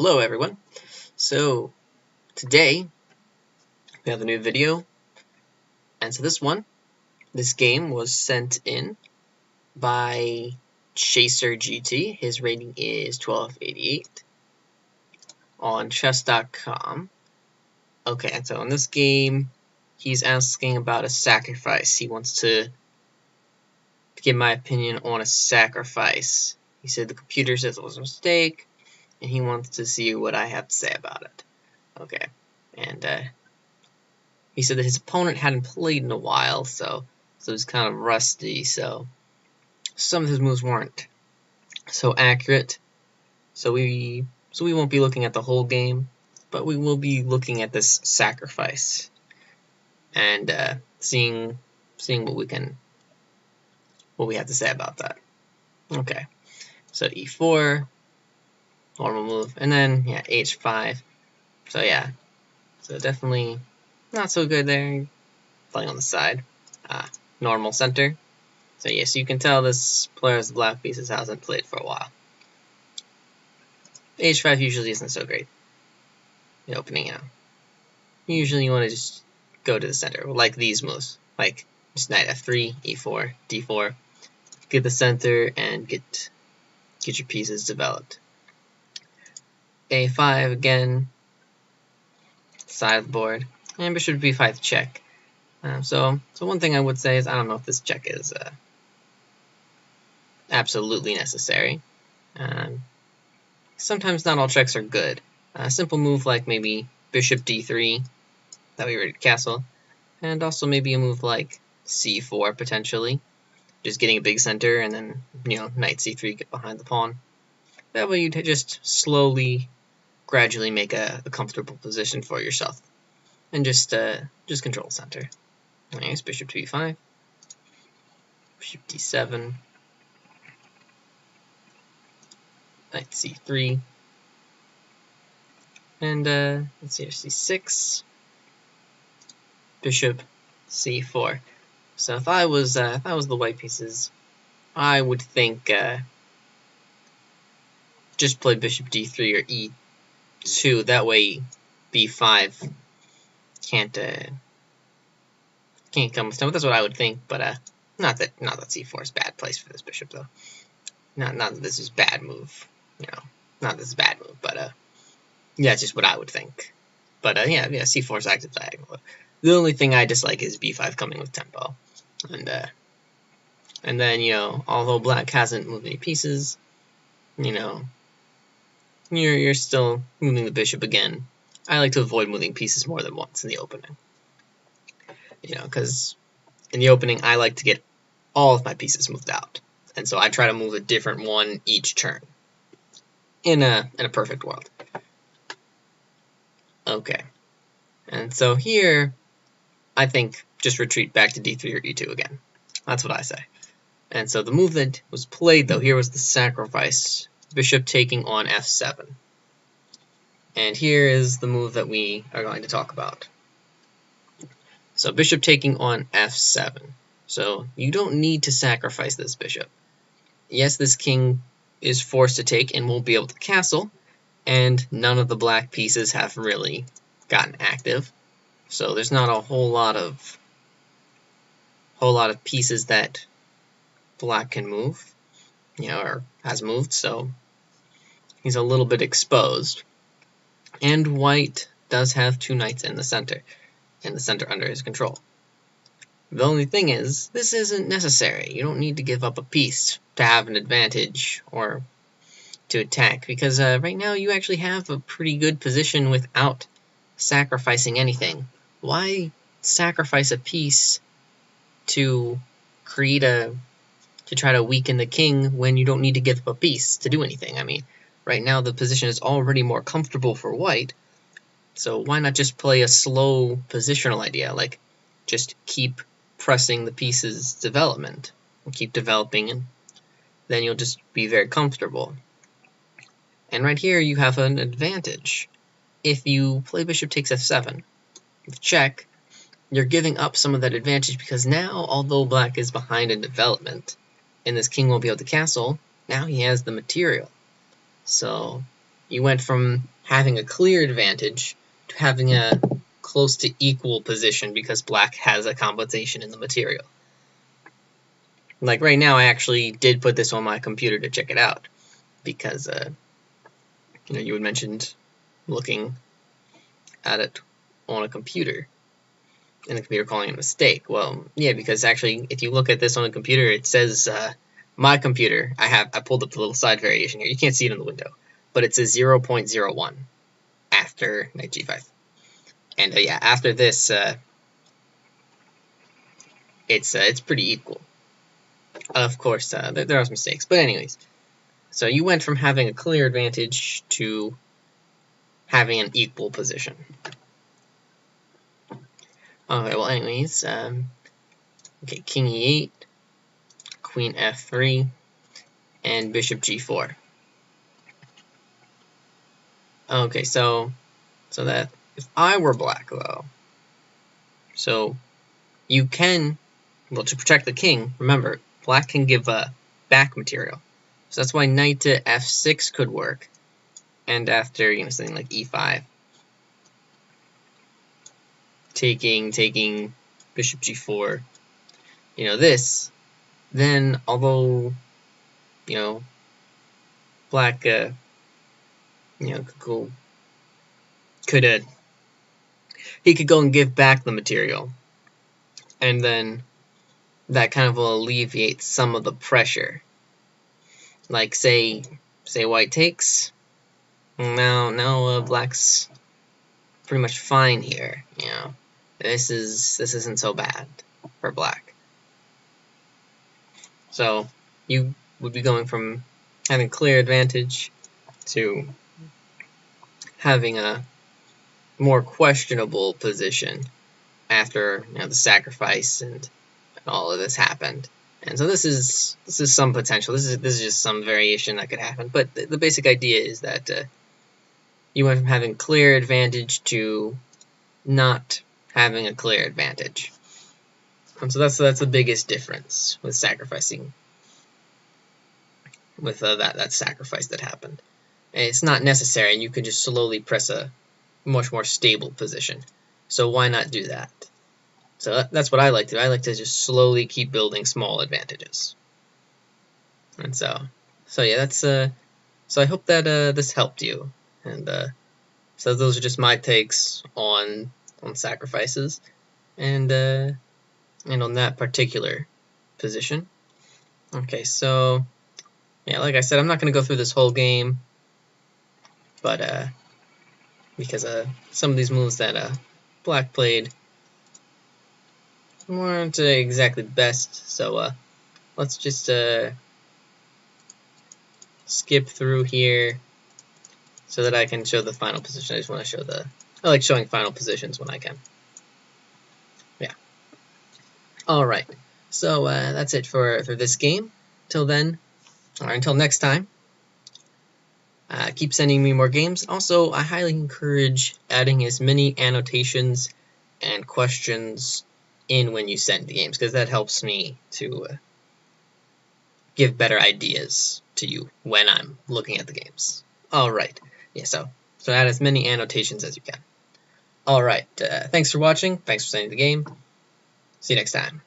Hello everyone. So today we have a new video, and so this game was sent in by ChaserGT. His rating is 1288 on chess.com. Okay, and so in this game he's asking about a sacrifice. He wants to give my opinion on a sacrifice. He said the computer says it was a mistake, and he wants to see what I have to say about it. Okay, and he said that his opponent hadn't played in a while, so he's kind of rusty, so some of his moves weren't so accurate. So we won't be looking at the whole game, but we will be looking at this sacrifice and seeing what we have to say about that. Okay, so e4, normal move, and then yeah, h5. So yeah, so definitely not so good there. Playing on the side, normal center. So yes, you can tell this player's black pieces hasn't played for a while. h5 usually isn't so great. The opening, usually you want to just go to the center, like these moves, like just knight f3, e4, d4. Get the center and get your pieces developed. a5 again, side of the board, and bishop b5 check. So one thing I would say is I don't know if this check is absolutely necessary. Sometimes not all checks are good. A simple move like maybe bishop d3, that we ready to castle, and also maybe a move like c4 potentially, just getting a big center, and then knight c3, get behind the pawn. That way you just slowly, gradually make a comfortable position for yourself, and just control center. Nice, bishop to e5, bishop d7, knight c3, and let's see here, c6, bishop c4. So if I was the white pieces, I would think just play bishop d3 or e2. That way b5 can't come with time. That's what I would think, but not that c4 is a bad place for this bishop though. Not that this is bad move, not this is bad move, but yeah, it's just what I would think. But yeah, c4 is active diagonal. The only thing I dislike is b5 coming with tempo, and then although black hasn't moved any pieces, you're still moving the bishop again. I like to avoid moving pieces more than once in the opening. Because in the opening I like to get all of my pieces moved out, and so I try to move a different one each turn. In a perfect world. Okay, and so here I think just retreat back to d3 or e2 again. That's what I say. And so the move that was played though here was the sacrifice, bishop taking on f7. And here is the move that we are going to talk about. So bishop taking on f7. So you don't need to sacrifice this bishop. Yes, this king is forced to take and won't be able to castle, and none of the black pieces have really gotten active. So there's not a whole lot of pieces that black can move, or has moved, so he's a little bit exposed. And white does have two knights in the center under his control. The only thing is, this isn't necessary. You don't need to give up a piece to have an advantage or to attack, because right now you actually have a pretty good position without sacrificing anything. Why sacrifice a piece to try to weaken the king when you don't need to give up a piece to do anything? I mean, right now the position is already more comfortable for white, so why not just play a slow positional idea, like just keep pressing the piece's development, and keep developing, and then you'll just be very comfortable. And right here you have an advantage. If you play bishop takes f7, with check, you're giving up some of that advantage, because now, although black is behind in development, and this king won't be able to castle, now he has the material. So you went from having a clear advantage to having a close to equal position because black has a compensation in the material. Like right now, I actually did put this on my computer to check it out because you had mentioned looking at it on a computer and the computer calling it a mistake. Well, yeah, because actually, if you look at this on a computer, it says my computer. I pulled up the little side variation here. You can't see it in the window, but it says 0.01 after knight g5. And yeah, after this, it's pretty equal. Of course, there are mistakes, but anyways. So you went from having a clear advantage to having an equal position. Okay, well, anyways, okay, king e8, queen f3, and bishop g4. Okay, so that if I were black, though, so you can, well, to protect the king, remember, black can give back material. So that's why knight to f6 could work. And after, something like e5, taking bishop g4, this, then although, black, he could go and give back the material, and then that kind of will alleviate some of the pressure. Like say white takes. Now black's pretty much fine here. This isn't so bad for black. So you would be going from having clear advantage to having a more questionable position after the sacrifice and all of this happened. And so this is some potential. This is just some variation that could happen. But the basic idea is that you went from having clear advantage to not having a clear advantage. And so that's the biggest difference with sacrificing, with that sacrifice that happened. And it's not necessary, and you can just slowly press a much more stable position. So why not do that? So that's what I like to do. I like to just slowly keep building small advantages. And so yeah, that's so I hope that this helped you. And so those are just my takes on sacrifices and on that particular position. Okay, so yeah, like I said, I'm not going to go through this whole game, but because some of these moves that black played weren't exactly best, so let's just skip through here so that I can show the final position. I just want to show I like showing final positions when I can. Yeah. Alright, so that's it for this game. Till then, or until next time, keep sending me more games. Also, I highly encourage adding as many annotations and questions in when you send the games, because that helps me to give better ideas to you when I'm looking at the games. Alright, yeah, so add as many annotations as you can. Alright, thanks for watching, thanks for sending the game, see you next time.